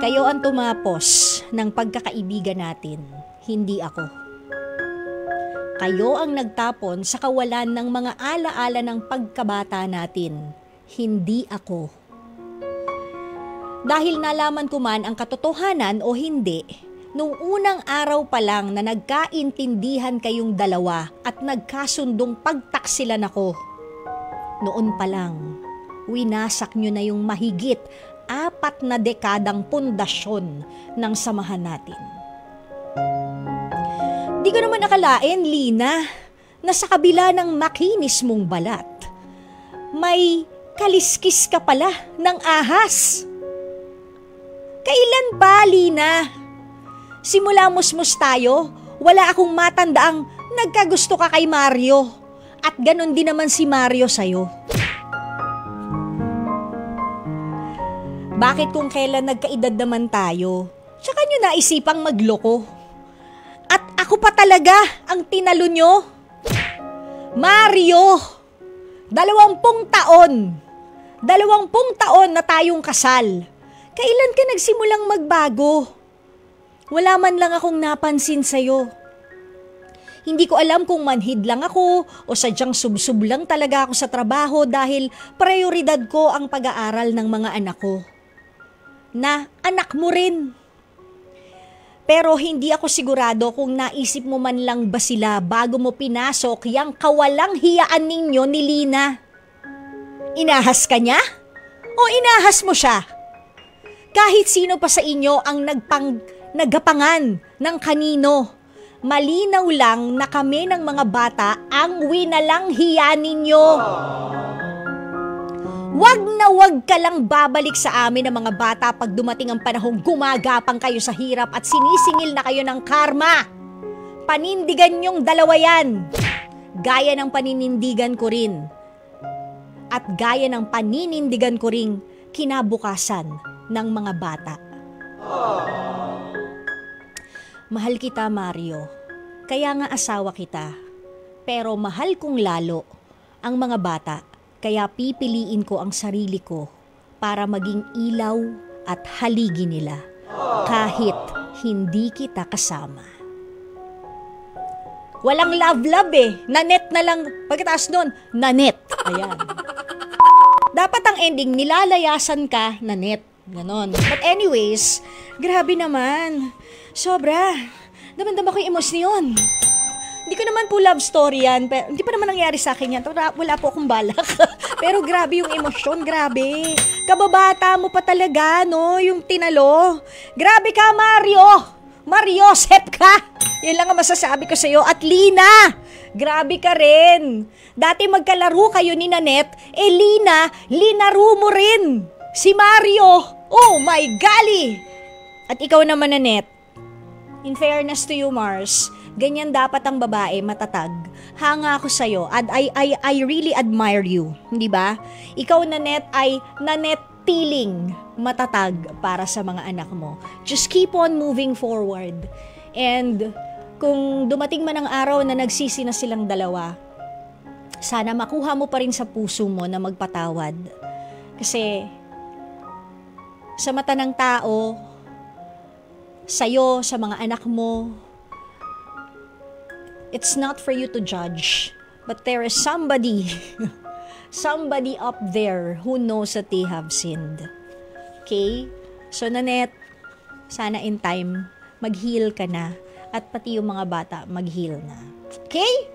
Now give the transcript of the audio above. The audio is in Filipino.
Kayo ang tumapos ng pagkakaibigan natin, hindi ako. Kayo ang nagtapon sa kawalan ng mga alaala ng pagkabata natin, hindi ako. Dahil nalaman ko man ang katotohanan o hindi, nung unang araw pa lang na nagkaintindihan kayong dalawa at nagkasundong pagtaksilan ako, noon pa lang, winasak nyo na yung mahigit 4 na dekadang pundasyon ng samahan natin. Di ko naman akalain, Lina, na sa kabila ng makinis mong balat, may kaliskis ka pala ng ahas. Kailan ba, Lina? Simula musmus tayo, wala akong matandaang nagkagusto ka kay Mario. At ganon din naman si Mario sa'yo. Bakit kung kailan nagkaedad naman tayo, tsaka nyo naisipang magloko? At ako pa talaga ang tinalo nyo? Mario! 20 taon na tayong kasal. Kailan ka nagsimulang magbago? Wala man lang akong napansin sa'yo. Hindi ko alam kung manhid lang ako o sadyang subsub lang talaga ako sa trabaho dahil prioridad ko ang pag-aaral ng mga anak ko. Na anak mo rin. Pero hindi ako sigurado kung naisip mo man lang ba sila bago mo pinasok yang kawalang hiyaan ninyo ni Lina. Inahas ka niya? O inahas mo siya? Kahit sino pa sa inyo ang nagapangan ng kanino, malinaw lang na kami ng mga bata ang winalang hiya ninyo. Wag na wag ka lang babalik sa amin ng mga bata pag dumating ang panahong gumagapang kayo sa hirap at sinisingil na kayo ng karma. Panindigan niyong dalawa yan. Gaya ng paninindigan ko rin. At gaya ng paninindigan ko rin kinabukasan ng mga bata. Mahal kita, Mario. Kaya nga asawa kita. Pero mahal kong lalo ang mga bata. Kaya pipiliin ko ang sarili ko para maging ilaw at haligi nila kahit hindi kita kasama. Walang love eh. Nanet na lang. Pagkataas nun, nanet. Ayan. Dapat ang ending, nilalayasan ka, nanet. Ganon. But anyways, grabe naman. Sobra. Damang-dama ko yung emosyon yun. Hindi ko naman po love story yan. Pero, hindi pa naman nangyari sa akin yan. Wala po akong balak. Pero grabe yung emosyon. Grabe. Kababata mo pa talaga, no? Yung tinalo. Grabe ka, Mario. Mario, sep ka. Yan lang ang masasabi ko sa'yo. At Lina, grabe ka rin. Dati magkalaro kayo ni Nanet. Lina, linaro mo rin. Si Mario. Oh my golly. At ikaw naman, Nanet. In fairness to you, Mars, ganyan dapat ang babae, matatag. Hanga ako sa'yo. I really admire you. Hindi ba? Ikaw, Nanet, ay nanetiling matatag para sa mga anak mo. Just keep on moving forward. And kung dumating man ang araw na nagsisi na silang dalawa, sana makuha mo pa rin sa puso mo na magpatawad. Kasi sa mata ng tao, sa'yo, sa mga anak mo, it's not for you to judge, but there is somebody up there who knows that they have sinned. Okay? So, Nanet, sana in time, mag-heal ka na at pati yung mga bata, mag-heal na. Okay?